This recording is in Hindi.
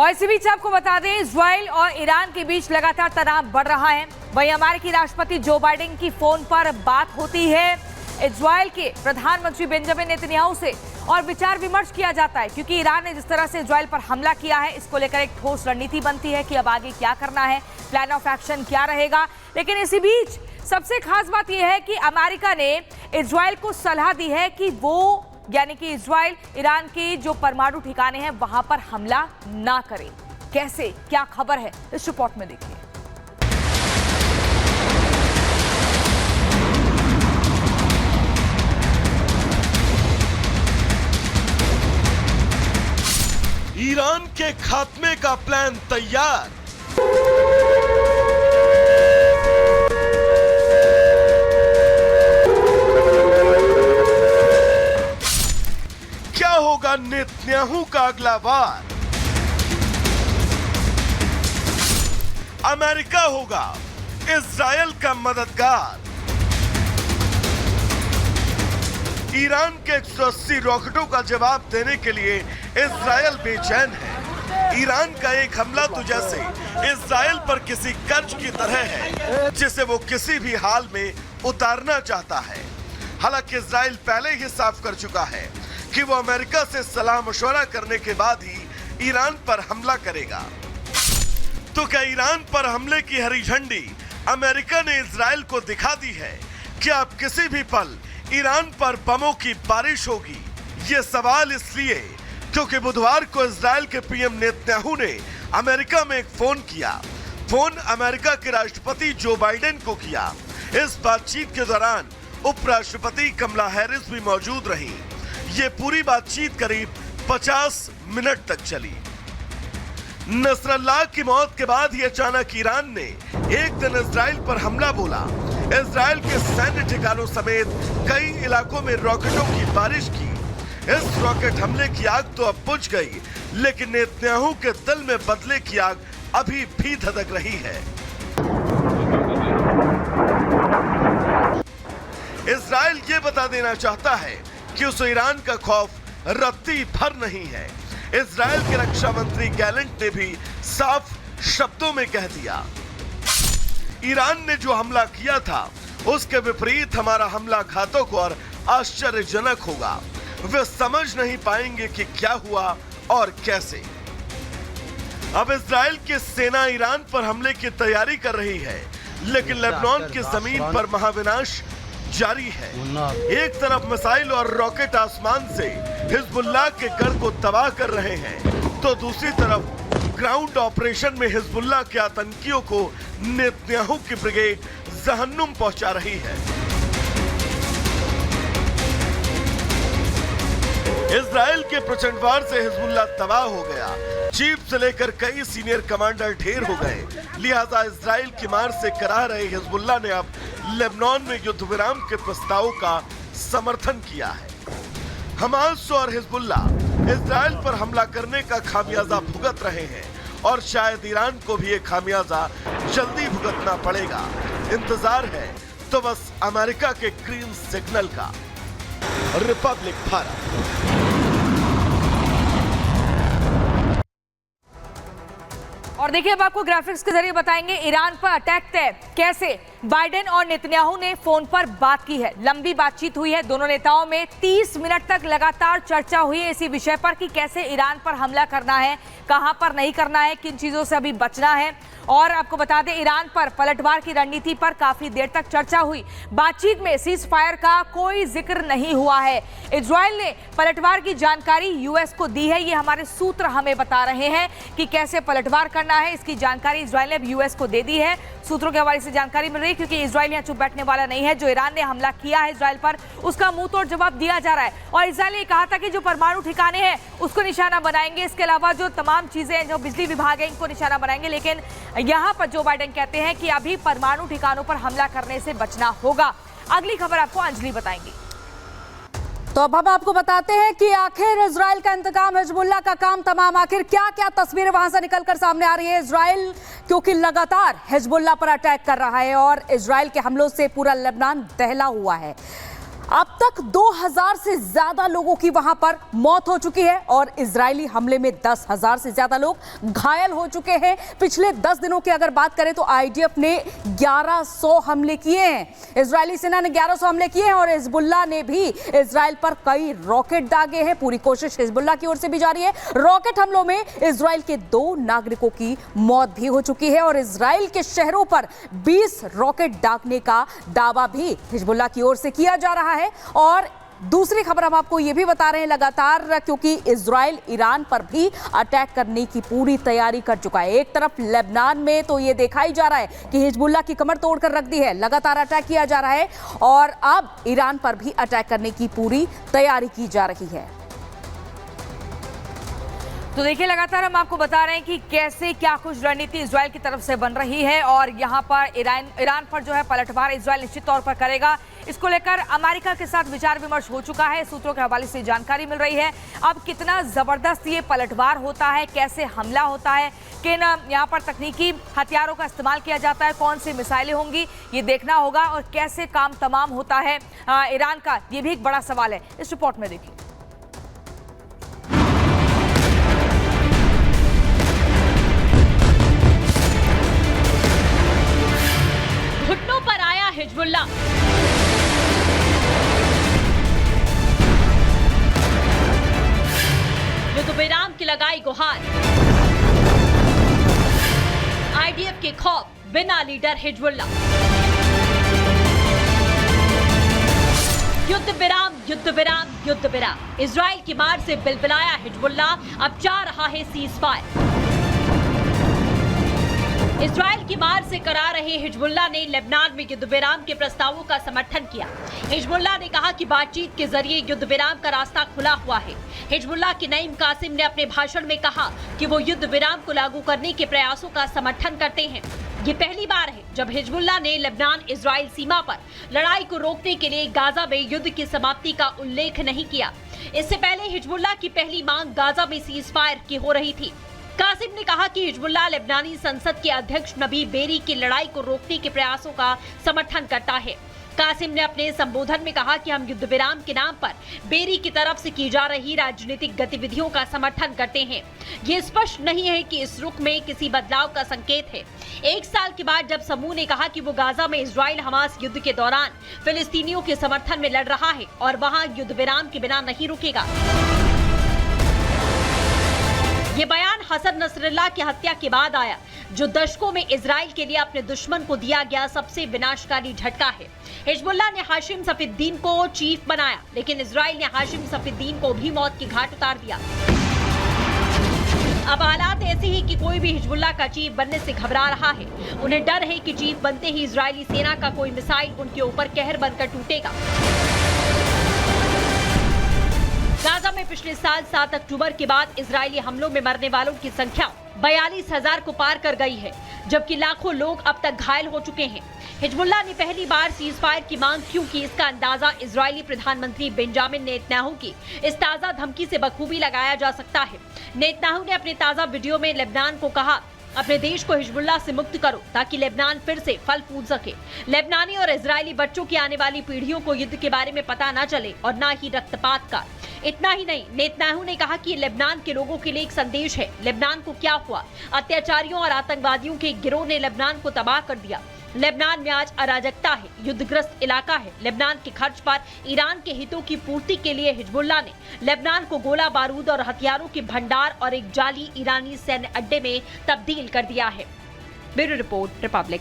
और इसी बीच आपको बता दें, इजराइल और ईरान के बीच लगातार तनाव बढ़ रहा है। वहीं अमेरिकी राष्ट्रपति जो बाइडेन की फोन पर बात होती है इजराइल के प्रधानमंत्री बेंजामिन नेतन्याहू से और विचार विमर्श किया जाता है, क्योंकि ईरान ने जिस तरह से इजराइल पर हमला किया है इसको लेकर एक ठोस रणनीति बनती है कि अब आगे क्या करना है, प्लान ऑफ एक्शन क्या रहेगा। लेकिन इसी बीच सबसे खास बात यह है कि अमेरिका ने इजराइल को सलाह दी है कि वो यानी कि इजराइल ईरान के जो परमाणु ठिकाने हैं वहां पर हमला ना करे। कैसे, क्या खबर है, इस रिपोर्ट में देखिए। ईरान के खात्मे का प्लान तैयार। क्या होगा नेतन्याहू का अगला वार? अमेरिका होगा इजरायल का मददगार। ईरान के 180 रॉकेटों का जवाब देने के लिए इजरायल बेचैन है। ईरान का एक हमला तो जैसे इजरायल पर किसी कर्ज की तरह है जिसे वो किसी भी हाल में उतारना चाहता है। हालांकि इजरायल पहले ही साफ कर चुका है कि वो अमेरिका से सलाह मशवरा करने के बाद ही ईरान पर हमला करेगा। तो क्या ईरान पर हमले की हरी झंडी अमेरिका ने इजरायल को दिखा दी है कि अब किसी भी पल ईरान पर बमों की बारिश होगी? ये सवाल इसलिए क्योंकि बुधवार को इजरायल के पीएम नेतन्याहू ने अमेरिका में एक फोन किया। फोन अमेरिका के राष्ट्रपति जो बाइडेन को किया। इस बातचीत के दौरान उपराष्ट्रपति कमला हैरिस भी मौजूद रही। ये पूरी बातचीत करीब 50 मिनट तक चली। नसरल्लाह की मौत के बाद ही अचानक ईरान ने एक दिन इजरायल पर हमला बोला। इजरायल के सैन्य ठिकानों समेत कई इलाकों में रॉकेटों की बारिश की। इस रॉकेट हमले की आग तो अब बुझ गई, लेकिन नेतन्याहू के दिल में बदले की आग अभी भी धधक रही है। इजरायल ये बता देना चाहता है कि उसे ईरान का खौफ रत्ती भर नहीं है। इजरायल के रक्षा मंत्री गैलेंट ने भी साफ शब्दों में कह दिया, ईरान ने जो हमला किया था उसके विपरीत हमारा हमला घातक और आश्चर्यजनक होगा। वे समझ नहीं पाएंगे कि क्या हुआ और कैसे। अब इजरायल की सेना ईरान पर हमले की तैयारी कर रही है, लेकिन लेबनान की जमीन पर महाविनाश जारी है। एक तरफ मिसाइल और रॉकेट आसमान से हिजबुल्लाह के गढ़ को तबाह कर रहे हैं, तो दूसरी तरफ ग्राउंड ऑपरेशन में हिजबुल्लाह के आतंकियों को नेतन्याहू की ब्रिगेड जहन्नुम पहुंचा रही है। इजरायल के प्रचंड वार से हिजबुल्लाह तबाह हो गया। चीफ से लेकर कई सीनियर कमांडर ढेर हो गए। लिहाजा इजरायल की मार से कराह रहे हिजबुल्लाह ने अब लेबनान में युद्ध विराम के प्रस्ताव का समर्थन किया है। हमास और हिजबुल्लाह इजरायल पर हमला करने का खामियाजा भुगत रहे हैं और शायद ईरान को भी ये खामियाजा जल्दी भुगतना पड़ेगा। इंतजार है तो बस अमेरिका के ग्रीन सिग्नल का। रिपब्लिक भारत। और देखिए, अब आपको ग्राफिक्स के जरिए बताएंगे ईरान पर अटैक तय कैसे। बाइडेन और नेतन्याहू ने फोन पर बात की है, लंबी बातचीत हुई है। दोनों नेताओं में 30 मिनट तक लगातार चर्चा हुई है इसी विषय पर कि कैसे ईरान पर हमला करना है, कहां पर नहीं करना है, किन चीजों से अभी बचना है। और आपको बता दें, ईरान पर पलटवार की रणनीति पर काफी देर तक चर्चा हुई। बातचीत में सीज फायर का कोई जिक्र नहीं हुआ है। इजरायल ने पलटवार की जानकारी यूएस को दी है। ये हमारे सूत्र हमें बता रहे हैं कि कैसे पलटवार करना है, इसकी जानकारी इजरायल ने यूएस को दे दी है। सूत्रों के हवाले से जानकारी मिल रही, क्योंकि इजरायल यहाँ चुप बैठने वाला नहीं है। जो ईरान ने हमला किया है इजरायल पर, उसका मुंह तोड़ जवाब दिया जा रहा है। और इजरायल ने कहा था कि जो परमाणु ठिकाने हैं उसको निशाना बनाएंगे, इसके अलावा जो तमाम चीजें, जो बिजली विभाग है, इनको निशाना बनाएंगे। लेकिन यहाँ पर जो बाइडेन कहते हैं कि अभी परमाणु ठिकानों पर हमला करने से बचना होगा। अगली खबर आपको अंजलि बताएंगी। तो अब हम आपको बताते हैं कि आखिर इजराइल का इंतकाम, हिजबुल्लाह का काम तमाम, आखिर क्या क्या तस्वीरें वहां से निकलकर सामने आ रही है। इजराइल क्योंकि लगातार हिजबुल्लाह पर अटैक कर रहा है और इजराइल के हमलों से पूरा लेबनान दहला हुआ है। अब तक 2000 से ज्यादा लोगों की वहां पर मौत हो चुकी है और इजरायली हमले में 10,000 से ज्यादा लोग घायल हो चुके हैं। पिछले 10 दिनों की अगर बात करें तो आईडीएफ ने 1100 हमले किए हैं। इजरायली सेना ने 1100 हमले किए हैं और हिजबुल्लाह ने भी इजराइल पर कई रॉकेट दागे हैं। पूरी कोशिश हिजबुल्लाह की ओर से भी जारी है। रॉकेट हमलों में इजराइल के 2 नागरिकों की मौत भी हो चुकी है और इजराइल के शहरों पर 20 रॉकेट दागने का दावा भी हिजबुल्लाह की ओर से किया जा रहा है। और दूसरी खबर हम आपको यह भी बता रहे हैं लगातार, क्योंकि इजराइल ईरान पर भी अटैक करने की पूरी तैयारी कर चुका है। एक तरफ लेबनान में तो यह देखा ही जा रहा है कि हिजबुल्लाह की कमर तोड़कर रख दी है, लगातार अटैक किया जा रहा है और अब ईरान पर भी अटैक करने की पूरी तैयारी की जा रही है। तो देखिए, लगातार हम आपको बता रहे हैं कि कैसे क्या कुछ रणनीति इजराइल की तरफ से बन रही है और यहाँ पर ईरान पर जो है पलटवार इजराइल निश्चित तौर पर करेगा। इसको लेकर अमेरिका के साथ विचार विमर्श हो चुका है, सूत्रों के हवाले से जानकारी मिल रही है। अब कितना जबरदस्त ये पलटवार होता है, कैसे हमला होता है, किन यहाँ पर तकनीकी हथियारों का इस्तेमाल किया जाता है, कौन सी मिसाइलें होंगी, ये देखना होगा और कैसे काम तमाम होता है ईरान का, ये भी एक बड़ा सवाल है। इस रिपोर्ट में देखिए। घुटनों पर आया हिजबुल्लाह। युद्धविराम की लगाई गुहार। आईडीएफ के खौफ, बिना लीडर हिजबुल्लाह। युद्ध विराम, युद्ध विराम, युद्ध विराम। इजराइल की मार से बिलबिलाया हिजबुल्लाह, अब चाह रहा है सीज फायर। इजराइल की मार से करा रहे हिजबुल्लाह ने लेबनान में युद्ध विराम के प्रस्तावों का समर्थन किया। हिजबुल्लाह ने कहा कि बातचीत के जरिए युद्ध विराम का रास्ता खुला हुआ है। हिजबुल्लाह के नईम कासिम ने अपने भाषण में कहा कि वो युद्ध विराम को लागू करने के प्रयासों का समर्थन करते हैं। ये पहली बार है जब हिजबुल्लाह ने लेबनान इजराइल सीमा पर लड़ाई को रोकने के लिए गाजा में युद्ध की समाप्ति का उल्लेख नहीं किया। इससे पहले हिजबुल्लाह की पहली मांग गाजा में सीज फायर की हो रही थी। कासिम ने कहा कि हिजबुल्लाह लेबनानी संसद के अध्यक्ष नबी बेरी की लड़ाई को रोकने के प्रयासों का समर्थन करता है। कासिम ने अपने संबोधन में कहा कि हम युद्ध विराम के नाम पर बेरी की तरफ से की जा रही राजनीतिक गतिविधियों का समर्थन करते हैं। ये स्पष्ट नहीं है कि इस रुख में किसी बदलाव का संकेत है। 1 साल के बाद जब समूह ने कहा कि वो गाजा में इजराइल हमास युद्ध के दौरान फिलिस्तीनियों के समर्थन में लड़ रहा है और वहां युद्ध विराम के बिना नहीं रुकेगा। ये बयान हसन नसरल्लाह की हत्या के बाद आया, जो दशकों में इजराइल के लिए अपने दुश्मन को दिया गया सबसे विनाशकारी झटका है। हिजबुल्लाह ने हाशिम सफीद्दीन को चीफ बनाया, लेकिन इजराइल ने हाशिम सफीद्दीन को भी मौत की घाट उतार दिया। अब हालात ऐसे ही कि कोई भी हिजबुल्लाह का चीफ बनने से घबरा रहा है। उन्हें डर है कि चीफ बनते ही इजरायली सेना का कोई मिसाइल उनके ऊपर कहर बनकर टूटेगा। गाजा में पिछले साल 7 अक्टूबर के बाद इजरायली हमलों में मरने वालों की संख्या 42,000 को पार कर गई है, जबकि लाखों लोग अब तक घायल हो चुके हैं। हिजबुल्लाह ने पहली बार सीज फायर की मांग क्यों की, इसका अंदाजा इजरायली प्रधानमंत्री बेंजामिन नेतन्याहू की इस ताजा धमकी से बखूबी लगाया जा सकता है। नेतन्याहू ने अपने ताजा वीडियो में लेबनान को कहा, अपने देश को हिजबुल्लाह से मुक्त करो ताकि लेबनान फिर से फल फूल सके। लेबनानी और इजरायली बच्चों की आने वाली पीढ़ियों को युद्ध के बारे में पता न चले और न ही रक्तपात का। इतना ही नहीं, नेतन्याहू ने कहा कि ये लेबनान के लोगों के लिए एक संदेश है। लेबनान को क्या हुआ? अत्याचारियों और आतंकवादियों के गिरोह ने लेबनान को तबाह कर दिया। लेबनान में आज अराजकता है, युद्धग्रस्त इलाका है। लेबनान के खर्च पर ईरान के हितों की पूर्ति के लिए हिजबुल्लाह ने लेबनान को गोला बारूद और हथियारों के भंडार और एक जाली ईरानी सैन्य अड्डे में तब्दील कर दिया है। Bureau report, Republic.